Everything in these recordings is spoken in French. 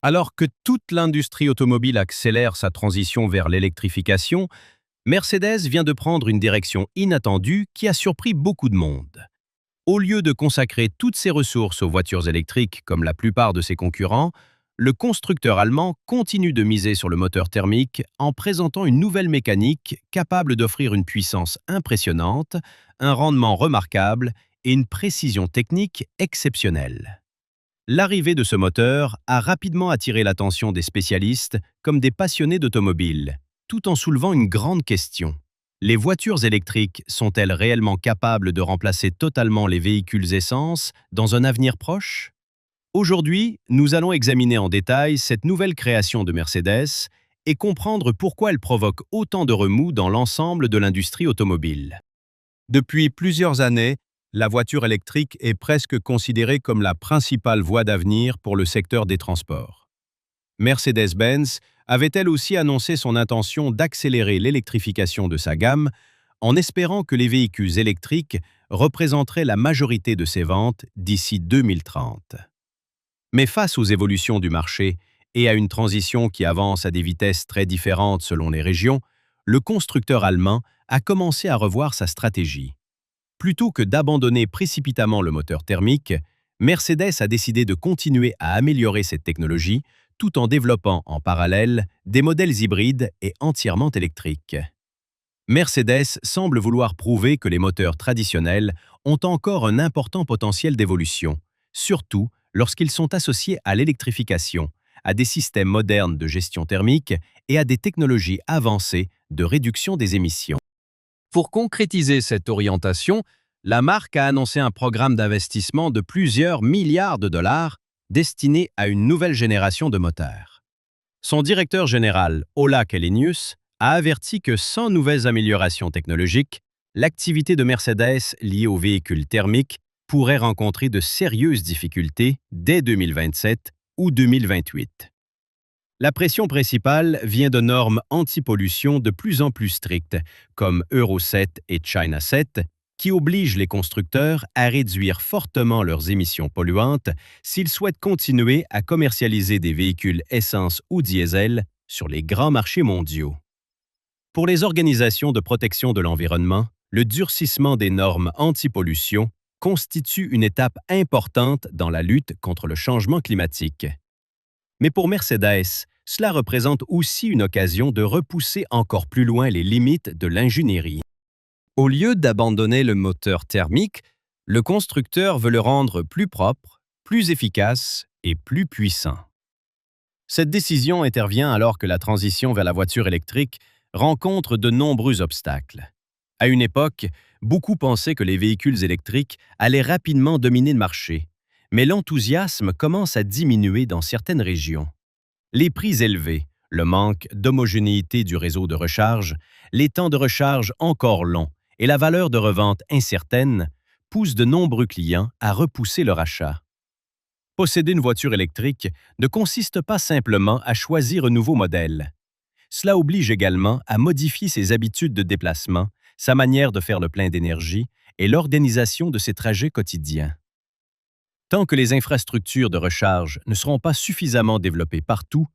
Alors que toute l'industrie automobile accélère sa transition vers l'électrification, Mercedes vient de prendre une direction inattendue qui a surpris beaucoup de monde. Au lieu de consacrer toutes ses ressources aux voitures électriques comme la plupart de ses concurrents, le constructeur allemand continue de miser sur le moteur thermique en présentant une nouvelle mécanique capable d'offrir une puissance impressionnante, un rendement remarquable et une précision technique exceptionnelle. L'arrivée de ce moteur a rapidement attiré l'attention des spécialistes comme des passionnés d'automobile, tout en soulevant une grande question. Les voitures électriques sont-elles réellement capables de remplacer totalement les véhicules essence dans un avenir proche? Aujourd'hui, nous allons examiner en détail cette nouvelle création de Mercedes et comprendre pourquoi elle provoque autant de remous dans l'ensemble de l'industrie automobile. Depuis plusieurs années, la voiture électrique est presque considérée comme la principale voie d'avenir pour le secteur des transports. Mercedes-Benz avait elle aussi annoncé son intention d'accélérer l'électrification de sa gamme en espérant que les véhicules électriques représenteraient la majorité de ses ventes d'ici 2030. Mais face aux évolutions du marché et à une transition qui avance à des vitesses très différentes selon les régions, le constructeur allemand a commencé à revoir sa stratégie. Plutôt que d'abandonner précipitamment le moteur thermique, Mercedes a décidé de continuer à améliorer cette technologie tout en développant en parallèle des modèles hybrides et entièrement électriques. Mercedes semble vouloir prouver que les moteurs traditionnels ont encore un important potentiel d'évolution, surtout lorsqu'ils sont associés à l'électrification, à des systèmes modernes de gestion thermique et à des technologies avancées de réduction des émissions. Pour concrétiser cette orientation, la marque a annoncé un programme d'investissement de plusieurs milliards de dollars destiné à une nouvelle génération de moteurs. Son directeur général, Ola Källenius, a averti que sans nouvelles améliorations technologiques, l'activité de Mercedes liée aux véhicules thermiques pourrait rencontrer de sérieuses difficultés dès 2027 ou 2028. La pression principale vient de normes anti-pollution de plus en plus strictes, comme Euro 7 et China 7, qui obligent les constructeurs à réduire fortement leurs émissions polluantes s'ils souhaitent continuer à commercialiser des véhicules essence ou diesel sur les grands marchés mondiaux. Pour les organisations de protection de l'environnement, le durcissement des normes anti-pollution constitue une étape importante dans la lutte contre le changement climatique. Mais pour Mercedes, cela représente aussi une occasion de repousser encore plus loin les limites de l'ingénierie. Au lieu d'abandonner le moteur thermique, le constructeur veut le rendre plus propre, plus efficace et plus puissant. Cette décision intervient alors que la transition vers la voiture électrique rencontre de nombreux obstacles. À une époque, beaucoup pensaient que les véhicules électriques allaient rapidement dominer le marché, mais l'enthousiasme commence à diminuer dans certaines régions. Les prix élevés, le manque d'homogénéité du réseau de recharge, les temps de recharge encore longs et la valeur de revente incertaine poussent de nombreux clients à repousser leur achat. Posséder une voiture électrique ne consiste pas simplement à choisir un nouveau modèle. Cela oblige également à modifier ses habitudes de déplacement, sa manière de faire le plein d'énergie et l'organisation de ses trajets quotidiens. Tant que les infrastructures de recharge ne seront pas suffisamment développées partout,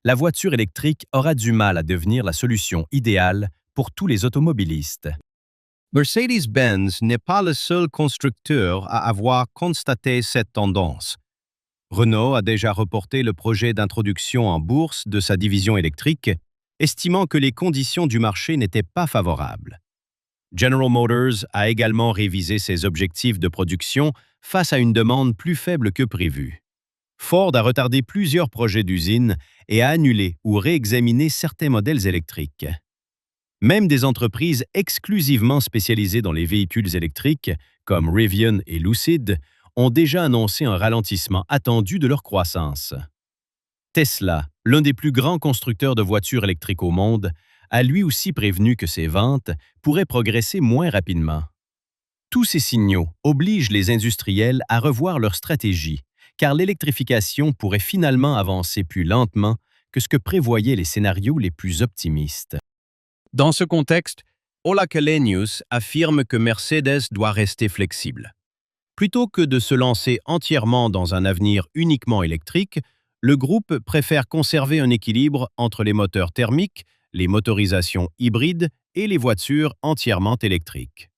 la voiture électrique aura du mal à devenir la solution idéale pour tous les automobilistes. Mercedes-Benz n'est pas le seul constructeur à avoir constaté cette tendance. Renault a déjà reporté le projet d'introduction en bourse de sa division électrique, estimant que les conditions du marché n'étaient pas favorables. General Motors a également révisé ses objectifs de production face à une demande plus faible que prévue. Ford a retardé plusieurs projets d'usine et a annulé ou réexaminé certains modèles électriques. Même des entreprises exclusivement spécialisées dans les véhicules électriques, comme Rivian et Lucid, ont déjà annoncé un ralentissement attendu de leur croissance. Tesla, l'un des plus grands constructeurs de voitures électriques au monde, a lui aussi prévenu que ses ventes pourraient progresser moins rapidement. Tous ces signaux obligent les industriels à revoir leur stratégie, car l'électrification pourrait finalement avancer plus lentement que ce que prévoyaient les scénarios les plus optimistes. Dans ce contexte, Ola Källenius affirme que Mercedes doit rester flexible. Plutôt que de se lancer entièrement dans un avenir uniquement électrique, Le groupe préfère conserver un équilibre entre les moteurs thermiques, les motorisations hybrides et les voitures entièrement électriques.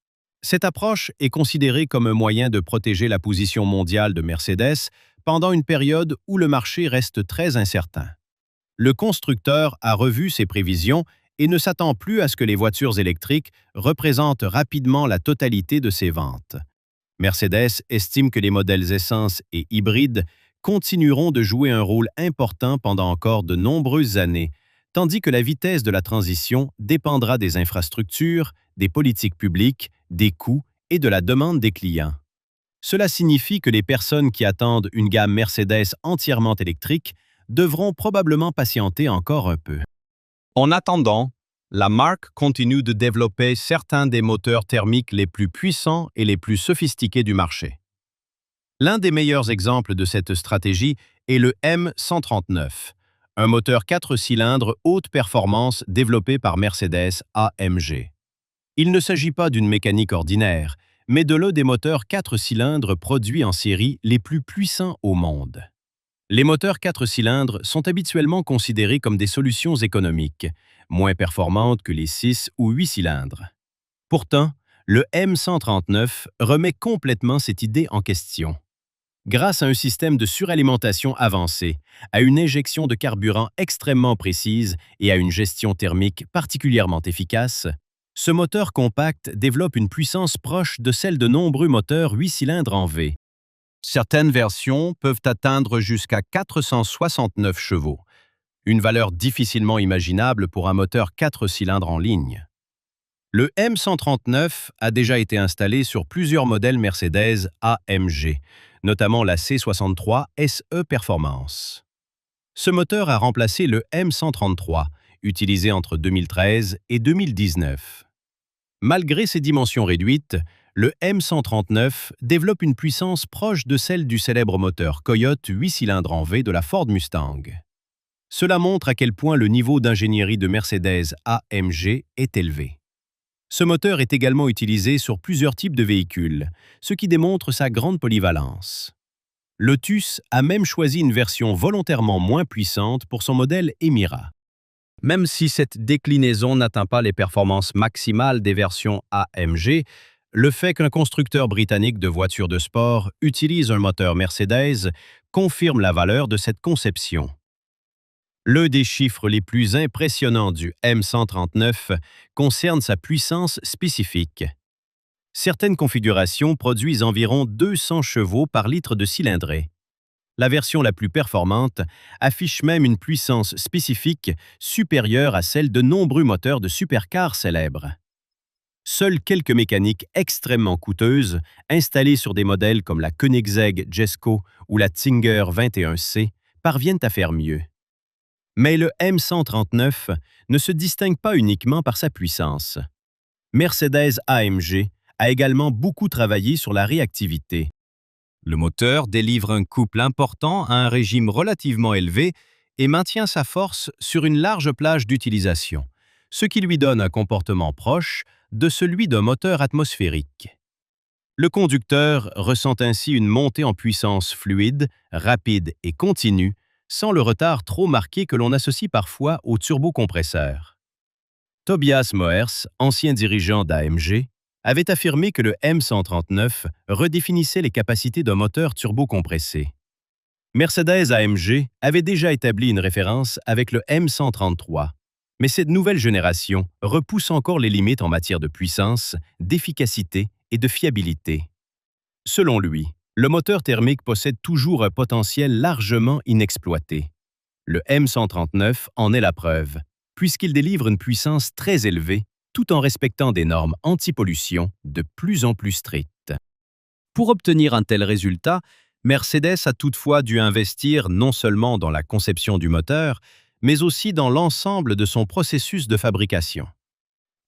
Cette approche est considérée comme un moyen de protéger la position mondiale de Mercedes pendant une période où le marché reste très incertain. Le constructeur a revu ses prévisions et ne s'attend plus à ce que les voitures électriques représentent rapidement la totalité de ses ventes. Mercedes estime que les modèles essence et hybrides continueront de jouer un rôle important pendant encore de nombreuses années, tandis que la vitesse de la transition dépendra des infrastructures, des politiques publiques, des coûts et de la demande des clients. Cela signifie que les personnes qui attendent une gamme Mercedes entièrement électrique devront probablement patienter encore un peu. En attendant, la marque continue de développer certains des moteurs thermiques les plus puissants et les plus sophistiqués du marché. L'un des meilleurs exemples de cette stratégie est le M139, un moteur 4 cylindres haute performance développé par Mercedes-AMG. Il ne s'agit pas d'une mécanique ordinaire, mais de l'un des moteurs 4 cylindres produits en série les plus puissants au monde. Les moteurs 4 cylindres sont habituellement considérés comme des solutions économiques, moins performantes que les 6 ou 8 cylindres. Pourtant, le M139 remet complètement cette idée en question. Grâce à un système de suralimentation avancé, à une injection de carburant extrêmement précise et à une gestion thermique particulièrement efficace, ce moteur compact développe une puissance proche de celle de nombreux moteurs 8 cylindres en V. Certaines versions peuvent atteindre jusqu'à 469 chevaux, une valeur difficilement imaginable pour un moteur 4 cylindres en ligne. Le M139 a déjà été installé sur plusieurs modèles Mercedes AMG, notamment la C63 SE Performance. Ce moteur a remplacé le M133, utilisé entre 2013 et 2019. Malgré ses dimensions réduites, le M139 développe une puissance proche de celle du célèbre moteur Coyote 8 cylindres en V de la Ford Mustang. Cela montre à quel point le niveau d'ingénierie de Mercedes-AMG est élevé. Ce moteur est également utilisé sur plusieurs types de véhicules, ce qui démontre sa grande polyvalence. Lotus a même choisi une version volontairement moins puissante pour son modèle Emira. Même si cette déclinaison n'atteint pas les performances maximales des versions AMG, le fait qu'un constructeur britannique de voitures de sport utilise un moteur Mercedes confirme la valeur de cette conception. L'un des chiffres les plus impressionnants du M139 concerne sa puissance spécifique. Certaines configurations produisent environ 200 chevaux par litre de cylindrée. La version la plus performante affiche même une puissance spécifique supérieure à celle de nombreux moteurs de supercars célèbres. Seules quelques mécaniques extrêmement coûteuses, installées sur des modèles comme la Koenigsegg Jesko ou la Zinger 21C, parviennent à faire mieux. Mais le M139 ne se distingue pas uniquement par sa puissance. Mercedes-AMG a également beaucoup travaillé sur la réactivité. Le moteur délivre un couple important à un régime relativement élevé et maintient sa force sur une large plage d'utilisation, ce qui lui donne un comportement proche de celui d'un moteur atmosphérique. Le conducteur ressent ainsi une montée en puissance fluide, rapide et continue, sans le retard trop marqué que l'on associe parfois au turbocompresseur. Tobias Moers, ancien dirigeant d'AMG, avait affirmé que le M139 redéfinissait les capacités d'un moteur turbocompressé. Mercedes-AMG avait déjà établi une référence avec le M133, mais cette nouvelle génération repousse encore les limites en matière de puissance, d'efficacité et de fiabilité. Selon lui, le moteur thermique possède toujours un potentiel largement inexploité. Le M139 en est la preuve, puisqu'il délivre une puissance très élevée tout en respectant des normes anti-pollution de plus en plus strictes. Pour obtenir un tel résultat, Mercedes a toutefois dû investir non seulement dans la conception du moteur, mais aussi dans l'ensemble de son processus de fabrication.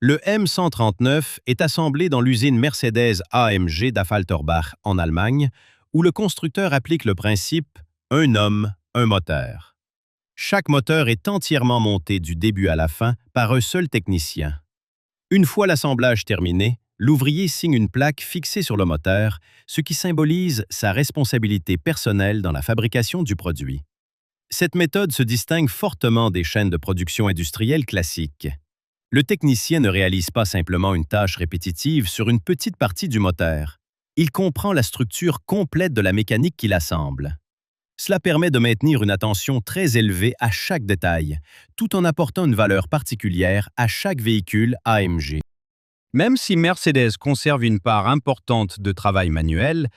Le M139 est assemblé dans l'usine Mercedes-AMG d'Affalterbach en Allemagne, où le constructeur applique le principe « un homme, un moteur ». Chaque moteur est entièrement monté du début à la fin par un seul technicien. Une fois l'assemblage terminé, l'ouvrier signe une plaque fixée sur le moteur, ce qui symbolise sa responsabilité personnelle dans la fabrication du produit. Cette méthode se distingue fortement des chaînes de production industrielles classiques. Le technicien ne réalise pas simplement une tâche répétitive sur une petite partie du moteur. Il comprend la structure complète de la mécanique qui l'assemble. Cela permet de maintenir une attention très élevée à chaque détail, tout en apportant une valeur particulière à chaque véhicule AMG. Même si Mercedes conserve une part importante de travail manuel,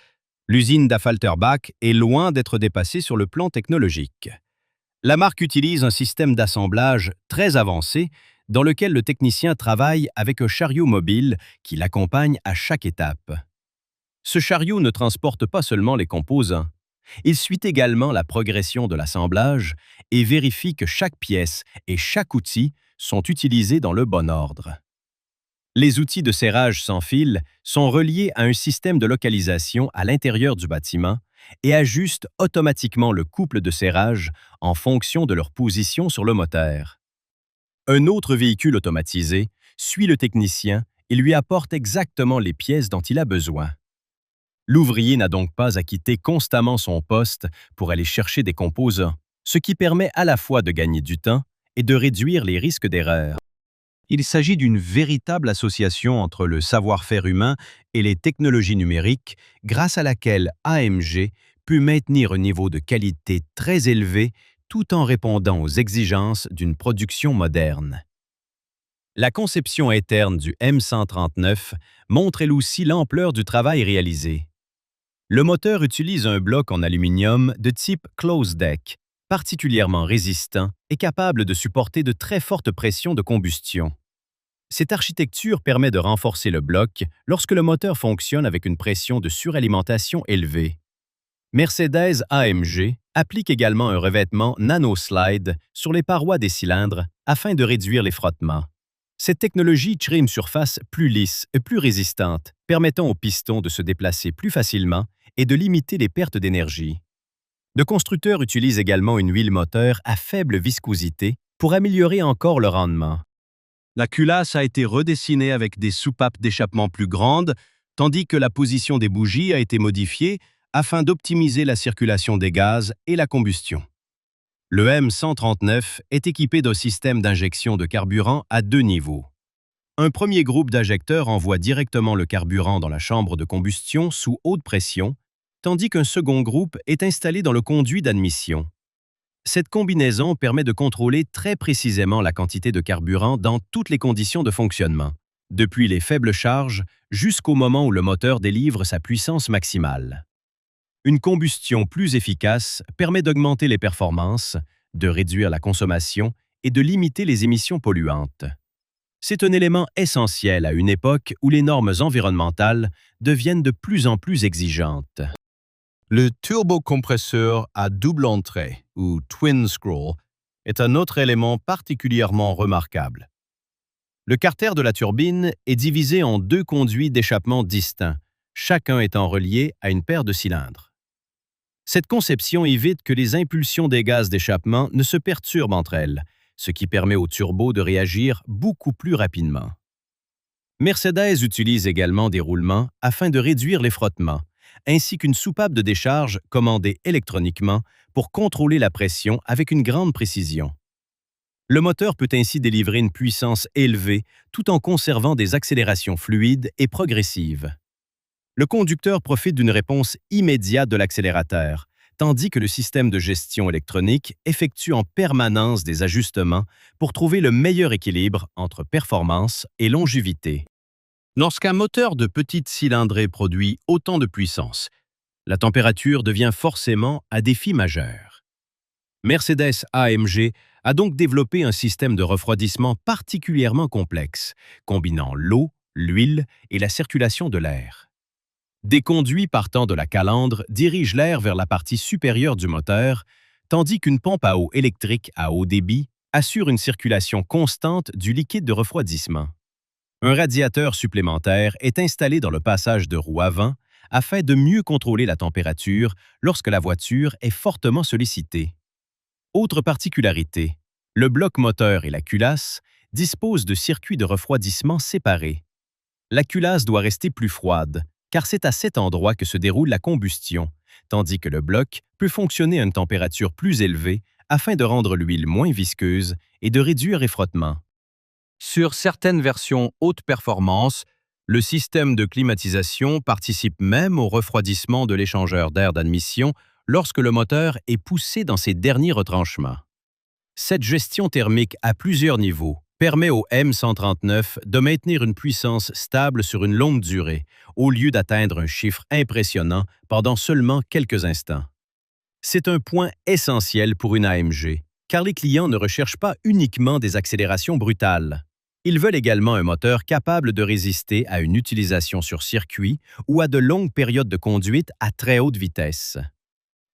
l'usine d'Affalterbach est loin d'être dépassée sur le plan technologique. La marque utilise un système d'assemblage très avancé dans lequel le technicien travaille avec un chariot mobile qui l'accompagne à chaque étape. Ce chariot ne transporte pas seulement les composants, il suit également la progression de l'assemblage et vérifie que chaque pièce et chaque outil sont utilisés dans le bon ordre. Les outils de serrage sans fil sont reliés à un système de localisation à l'intérieur du bâtiment et ajustent automatiquement le couple de serrage en fonction de leur position sur le moteur. Un autre véhicule automatisé suit le technicien et lui apporte exactement les pièces dont il a besoin. L'ouvrier n'a donc pas à quitter constamment son poste pour aller chercher des composants, ce qui permet à la fois de gagner du temps et de réduire les risques d'erreur. Il s'agit d'une véritable association entre le savoir-faire humain et les technologies numériques, grâce à laquelle AMG peut maintenir un niveau de qualité très élevé tout en répondant aux exigences d'une production moderne. La conception interne du M139 montre elle aussi l'ampleur du travail réalisé. Le moteur utilise un bloc en aluminium de type close deck, particulièrement résistant et capable de supporter de très fortes pressions de combustion. Cette architecture permet de renforcer le bloc lorsque le moteur fonctionne avec une pression de suralimentation élevée. Mercedes-AMG applique également un revêtement nano-slide sur les parois des cylindres afin de réduire les frottements. Cette technologie crée une surface plus lisse et plus résistante, permettant aux pistons de se déplacer plus facilement et de limiter les pertes d'énergie. Le constructeur utilise également une huile moteur à faible viscosité pour améliorer encore le rendement. La culasse a été redessinée avec des soupapes d'échappement plus grandes, tandis que la position des bougies a été modifiée afin d'optimiser la circulation des gaz et la combustion. Le M139 est équipé d'un système d'injection de carburant à 2 niveaux. Un premier groupe d'injecteurs envoie directement le carburant dans la chambre de combustion sous haute pression, tandis qu'un second groupe est installé dans le conduit d'admission. Cette combinaison permet de contrôler très précisément la quantité de carburant dans toutes les conditions de fonctionnement, depuis les faibles charges jusqu'au moment où le moteur délivre sa puissance maximale. Une combustion plus efficace permet d'augmenter les performances, de réduire la consommation et de limiter les émissions polluantes. C'est un élément essentiel à une époque où les normes environnementales deviennent de plus en plus exigeantes. Le turbocompresseur à double entrée, ou twin scroll, est un autre élément particulièrement remarquable. Le carter de la turbine est divisé en 2 conduits d'échappement distincts, chacun étant relié à une paire de cylindres. Cette conception évite que les impulsions des gaz d'échappement ne se perturbent entre elles, ce qui permet au turbo de réagir beaucoup plus rapidement. Mercedes utilise également des roulements afin de réduire les frottements, ainsi qu'une soupape de décharge commandée électroniquement pour contrôler la pression avec une grande précision. Le moteur peut ainsi délivrer une puissance élevée tout en conservant des accélérations fluides et progressives. Le conducteur profite d'une réponse immédiate de l'accélérateur, tandis que le système de gestion électronique effectue en permanence des ajustements pour trouver le meilleur équilibre entre performance et longévité. Lorsqu'un moteur de petite cylindrée produit autant de puissance, la température devient forcément un défi majeur. Mercedes-AMG a donc développé un système de refroidissement particulièrement complexe, combinant l'eau, l'huile et la circulation de l'air. Des conduits partant de la calandre dirigent l'air vers la partie supérieure du moteur, tandis qu'une pompe à eau électrique à haut débit assure une circulation constante du liquide de refroidissement. Un radiateur supplémentaire est installé dans le passage de roue avant afin de mieux contrôler la température lorsque la voiture est fortement sollicitée. Autre particularité, le bloc moteur et la culasse disposent de circuits de refroidissement séparés. La culasse doit rester plus froide, car c'est à cet endroit que se déroule la combustion, tandis que le bloc peut fonctionner à une température plus élevée afin de rendre l'huile moins visqueuse et de réduire les frottements. Sur certaines versions haute performance, le système de climatisation participe même au refroidissement de l'échangeur d'air d'admission lorsque le moteur est poussé dans ses derniers retranchements. Cette gestion thermique à plusieurs niveaux permet au M139 de maintenir une puissance stable sur une longue durée, au lieu d'atteindre un chiffre impressionnant pendant seulement quelques instants. C'est un point essentiel pour une AMG, car les clients ne recherchent pas uniquement des accélérations brutales. Ils veulent également un moteur capable de résister à une utilisation sur circuit ou à de longues périodes de conduite à très haute vitesse.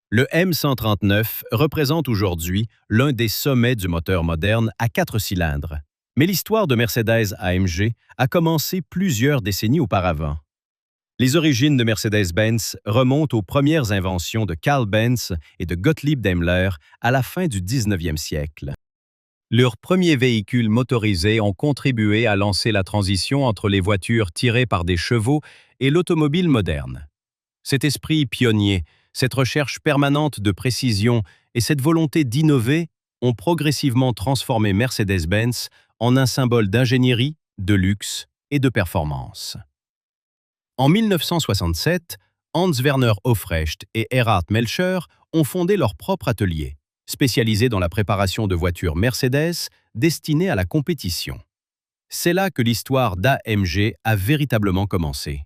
Le M139 représente aujourd'hui l'un des sommets du moteur moderne à 4 cylindres. Mais l'histoire de Mercedes-AMG a commencé plusieurs décennies auparavant. Les origines de Mercedes-Benz remontent aux premières inventions de Karl Benz et de Gottlieb Daimler à la fin du 19e siècle. Leurs premiers véhicules motorisés ont contribué à lancer la transition entre les voitures tirées par des chevaux et l'automobile moderne. Cet esprit pionnier, cette recherche permanente de précision et cette volonté d'innover ont progressivement transformé Mercedes-Benz en un symbole d'ingénierie, de luxe et de performance. En 1967, Hans Werner Aufrecht et Erhard Melcher ont fondé leur propre atelier, spécialisé dans la préparation de voitures Mercedes destinées à la compétition. C'est là que l'histoire d'AMG a véritablement commencé.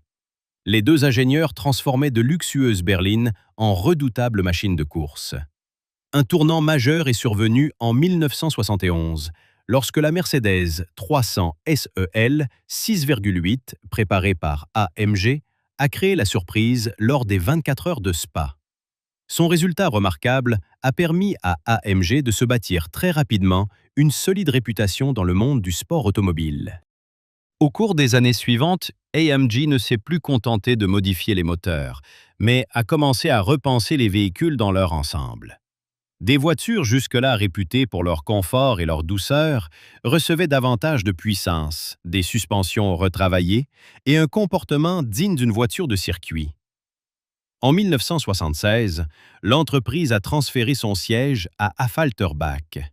Les deux ingénieurs transformaient de luxueuses berlines en redoutables machines de course. Un tournant majeur est survenu en 1971, lorsque la Mercedes 300 SEL 6,8, préparée par AMG, a créé la surprise lors des 24 heures de Spa. Son résultat remarquable a permis à AMG de se bâtir très rapidement une solide réputation dans le monde du sport automobile. Au cours des années suivantes, AMG ne s'est plus contenté de modifier les moteurs, mais a commencé à repenser les véhicules dans leur ensemble. Des voitures jusque-là réputées pour leur confort et leur douceur recevaient davantage de puissance, des suspensions retravaillées et un comportement digne d'une voiture de circuit. En 1976, l'entreprise a transféré son siège à Affalterbach.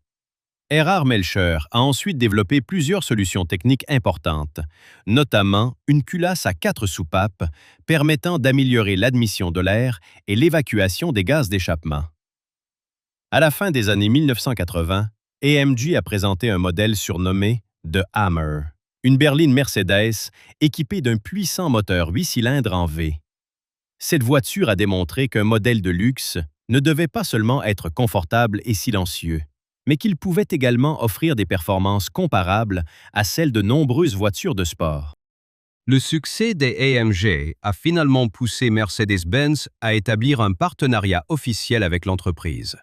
Erhard Melcher a ensuite développé plusieurs solutions techniques importantes, notamment une culasse à 4 soupapes permettant d'améliorer l'admission de l'air et l'évacuation des gaz d'échappement. À la fin des années 1980, AMG a présenté un modèle surnommé The Hammer, une berline Mercedes équipée d'un puissant moteur 8 cylindres en V. Cette voiture a démontré qu'un modèle de luxe ne devait pas seulement être confortable et silencieux, mais qu'il pouvait également offrir des performances comparables à celles de nombreuses voitures de sport. Le succès des AMG a finalement poussé Mercedes-Benz à établir un partenariat officiel avec l'entreprise.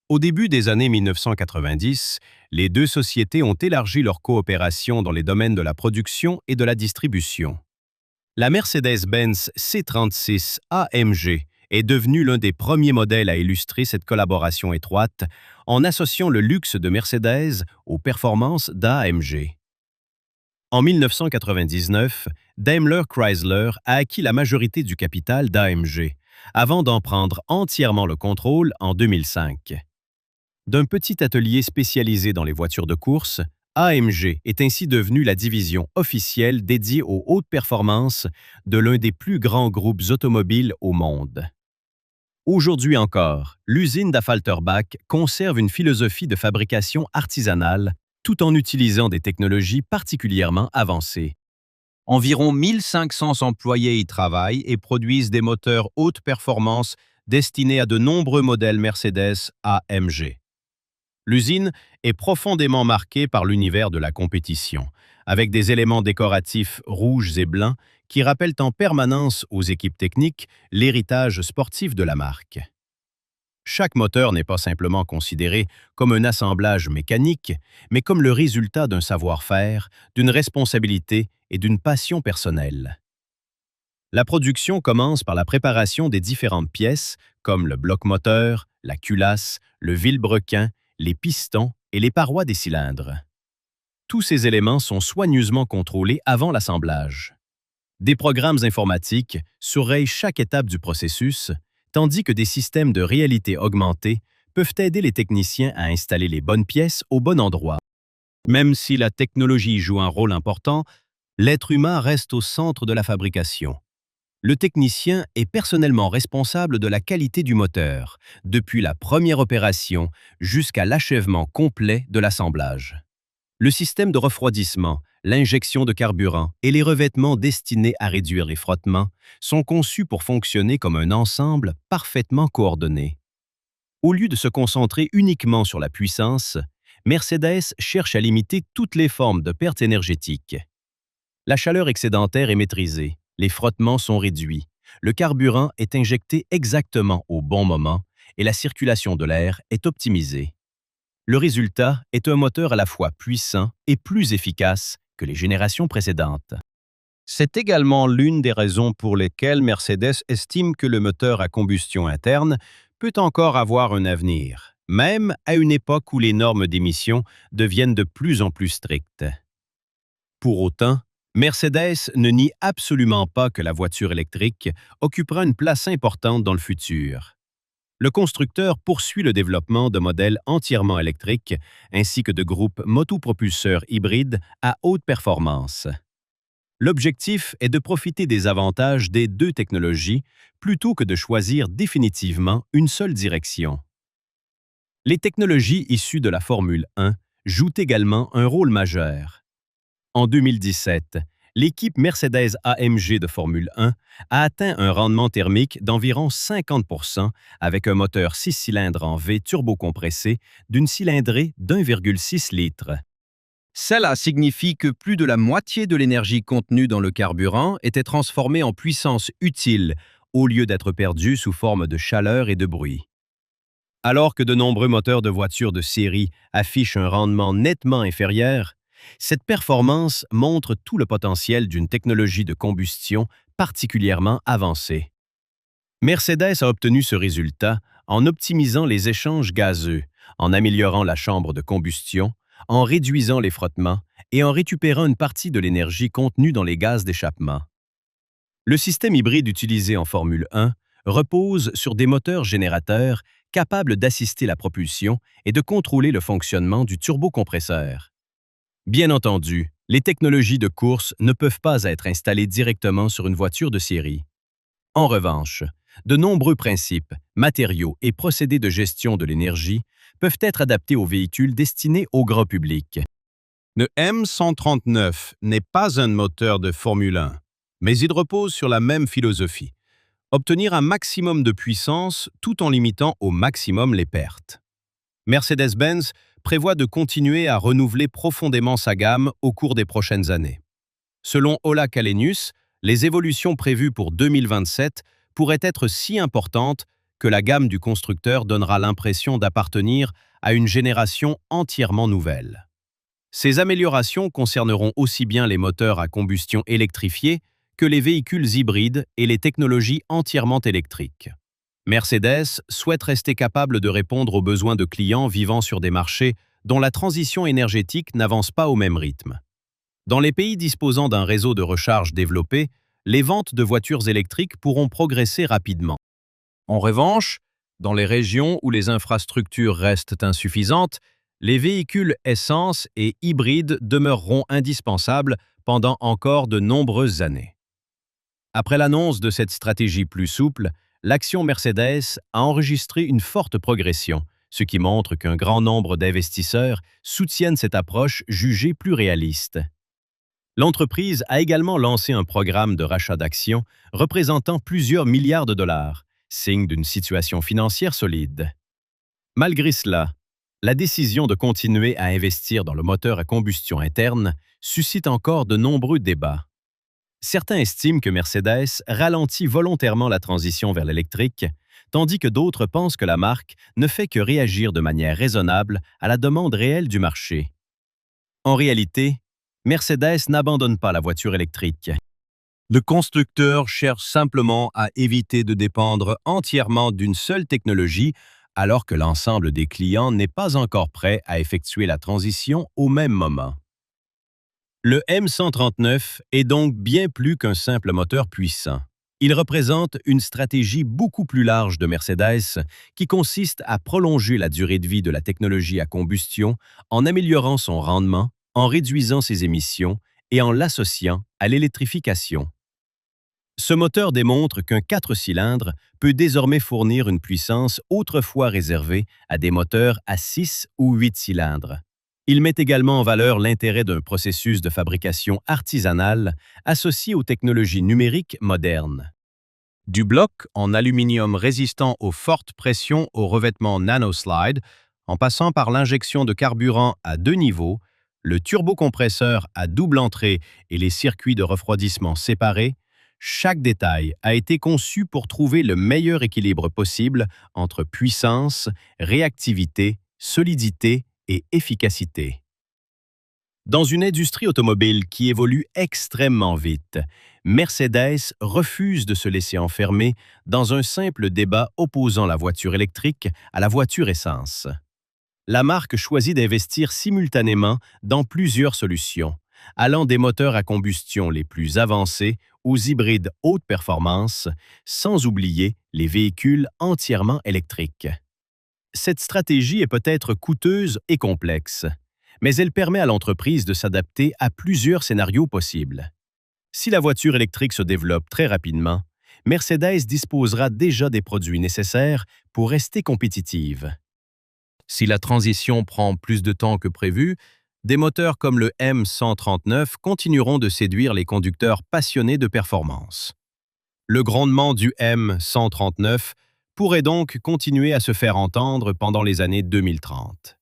Au début des années 1990, les deux sociétés ont élargi leur coopération dans les domaines de la production et de la distribution. La Mercedes-Benz C36 AMG est devenue l'un des premiers modèles à illustrer cette collaboration étroite en associant le luxe de Mercedes aux performances d'AMG. En 1999, Daimler Chrysler a acquis la majorité du capital d'AMG, avant d'en prendre entièrement le contrôle en 2005. D'un petit atelier spécialisé dans les voitures de course, AMG est ainsi devenue la division officielle dédiée aux hautes performances de l'un des plus grands groupes automobiles au monde. Aujourd'hui encore, l'usine d'Affalterbach conserve une philosophie de fabrication artisanale tout en utilisant des technologies particulièrement avancées. Environ 1500 employés y travaillent et produisent des moteurs haute performance destinés à de nombreux modèles Mercedes AMG. L'usine est profondément marquée par l'univers de la compétition, avec des éléments décoratifs rouges et blancs qui rappellent en permanence aux équipes techniques l'héritage sportif de la marque. Chaque moteur n'est pas simplement considéré comme un assemblage mécanique, mais comme le résultat d'un savoir-faire, d'une responsabilité et d'une passion personnelle. La production commence par la préparation des différentes pièces, comme le bloc moteur, la culasse, le vilebrequin, les pistons et les parois des cylindres. Tous ces éléments sont soigneusement contrôlés avant l'assemblage. Des programmes informatiques surveillent chaque étape du processus, tandis que des systèmes de réalité augmentée peuvent aider les techniciens à installer les bonnes pièces au bon endroit. Même si la technologie joue un rôle important, l'être humain reste au centre de la fabrication. Le technicien est personnellement responsable de la qualité du moteur, depuis la première opération jusqu'à l'achèvement complet de l'assemblage. Le système de refroidissement, l'injection de carburant et les revêtements destinés à réduire les frottements sont conçus pour fonctionner comme un ensemble parfaitement coordonné. Au lieu de se concentrer uniquement sur la puissance, Mercedes cherche à limiter toutes les formes de perte énergétique. La chaleur excédentaire est maîtrisée, les frottements sont réduits, le carburant est injecté exactement au bon moment et la circulation de l'air est optimisée. Le résultat est un moteur à la fois puissant et plus efficace que les générations précédentes. C'est également l'une des raisons pour lesquelles Mercedes estime que le moteur à combustion interne peut encore avoir un avenir, même à une époque où les normes d'émission deviennent de plus en plus strictes. Pour autant, Mercedes ne nie absolument pas que la voiture électrique occupera une place importante dans le futur. Le constructeur poursuit le développement de modèles entièrement électriques ainsi que de groupes motopropulseurs hybrides à haute performance. L'objectif est de profiter des avantages des deux technologies plutôt que de choisir définitivement une seule direction. Les technologies issues de la Formule 1 jouent également un rôle majeur. En 2017, l'équipe Mercedes-AMG de Formule 1 a atteint un rendement thermique d'environ 50% avec un moteur 6 cylindres en V turbocompressé d'une cylindrée d'1,6 litre. Cela signifie que plus de la moitié de l'énergie contenue dans le carburant était transformée en puissance utile au lieu d'être perdue sous forme de chaleur et de bruit. Alors que de nombreux moteurs de voitures de série affichent un rendement nettement inférieur, cette performance montre tout le potentiel d'une technologie de combustion particulièrement avancée. Mercedes a obtenu ce résultat en optimisant les échanges gazeux, en améliorant la chambre de combustion, en réduisant les frottements et en récupérant une partie de l'énergie contenue dans les gaz d'échappement. Le système hybride utilisé en Formule 1 repose sur des moteurs générateurs capables d'assister la propulsion et de contrôler le fonctionnement du turbocompresseur. Bien entendu, les technologies de course ne peuvent pas être installées directement sur une voiture de série. En revanche, de nombreux principes, matériaux et procédés de gestion de l'énergie peuvent être adaptés aux véhicules destinés au grand public. Le M139 n'est pas un moteur de Formule 1, mais il repose sur la même philosophie: obtenir un maximum de puissance tout en limitant au maximum les pertes. Mercedes-Benz prévoit de continuer à renouveler profondément sa gamme au cours des prochaines années. Selon Ola Källenius, les évolutions prévues pour 2027 pourraient être si importantes que la gamme du constructeur donnera l'impression d'appartenir à une génération entièrement nouvelle. Ces améliorations concerneront aussi bien les moteurs à combustion électrifiés que les véhicules hybrides et les technologies entièrement électriques. Mercedes souhaite rester capable de répondre aux besoins de clients vivant sur des marchés dont la transition énergétique n'avance pas au même rythme. Dans les pays disposant d'un réseau de recharge développé, les ventes de voitures électriques pourront progresser rapidement. En revanche, dans les régions où les infrastructures restent insuffisantes, les véhicules essence et hybrides demeureront indispensables pendant encore de nombreuses années. Après l'annonce de cette stratégie plus souple, l'action Mercedes a enregistré une forte progression, ce qui montre qu'un grand nombre d'investisseurs soutiennent cette approche jugée plus réaliste. L'entreprise a également lancé un programme de rachat d'actions représentant plusieurs milliards de dollars, signe d'une situation financière solide. Malgré cela, la décision de continuer à investir dans le moteur à combustion interne suscite encore de nombreux débats. Certains estiment que Mercedes ralentit volontairement la transition vers l'électrique, tandis que d'autres pensent que la marque ne fait que réagir de manière raisonnable à la demande réelle du marché. En réalité, Mercedes n'abandonne pas la voiture électrique. Le constructeur cherche simplement à éviter de dépendre entièrement d'une seule technologie, alors que l'ensemble des clients n'est pas encore prêt à effectuer la transition au même moment. Le M139 est donc bien plus qu'un simple moteur puissant. Il représente une stratégie beaucoup plus large de Mercedes qui consiste à prolonger la durée de vie de la technologie à combustion en améliorant son rendement, en réduisant ses émissions et en l'associant à l'électrification. Ce moteur démontre qu'un 4 cylindres peut désormais fournir une puissance autrefois réservée à des moteurs à 6 ou 8 cylindres. Il met également en valeur l'intérêt d'un processus de fabrication artisanale associé aux technologies numériques modernes. Du bloc en aluminium résistant aux fortes pressions au revêtement NanoSlide, en passant par l'injection de carburant à 2 niveaux, le turbocompresseur à double entrée et les circuits de refroidissement séparés, chaque détail a été conçu pour trouver le meilleur équilibre possible entre puissance, réactivité, solidité et efficacité. Dans une industrie automobile qui évolue extrêmement vite, Mercedes refuse de se laisser enfermer dans un simple débat opposant la voiture électrique à la voiture essence. La marque choisit d'investir simultanément dans plusieurs solutions, allant des moteurs à combustion les plus avancés aux hybrides haute performance, sans oublier les véhicules entièrement électriques. Cette stratégie est peut-être coûteuse et complexe, mais elle permet à l'entreprise de s'adapter à plusieurs scénarios possibles. Si la voiture électrique se développe très rapidement, Mercedes disposera déjà des produits nécessaires pour rester compétitive. Si la transition prend plus de temps que prévu, des moteurs comme le M139 continueront de séduire les conducteurs passionnés de performance. Le grondement du M139 pourrait donc continuer à se faire entendre pendant les années 2030.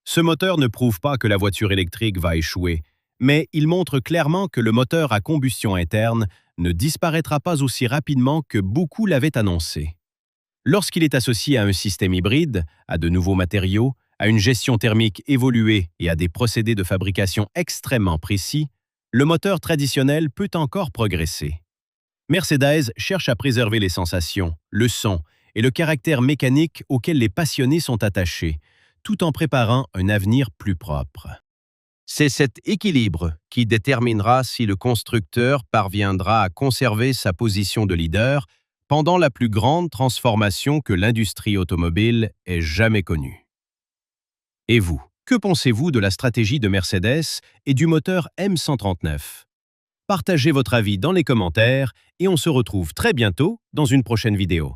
Ce moteur ne prouve pas que la voiture électrique va échouer, mais il montre clairement que le moteur à combustion interne ne disparaîtra pas aussi rapidement que beaucoup l'avaient annoncé. Lorsqu'il est associé à un système hybride, à de nouveaux matériaux, à une gestion thermique évoluée et à des procédés de fabrication extrêmement précis, le moteur traditionnel peut encore progresser. Mercedes cherche à préserver les sensations, le son et le caractère mécanique auquel les passionnés sont attachés, tout en préparant un avenir plus propre. C'est cet équilibre qui déterminera si le constructeur parviendra à conserver sa position de leader pendant la plus grande transformation que l'industrie automobile ait jamais connue. Et vous, que pensez-vous de la stratégie de Mercedes et du moteur M139? Partagez votre avis dans les commentaires et on se retrouve très bientôt dans une prochaine vidéo.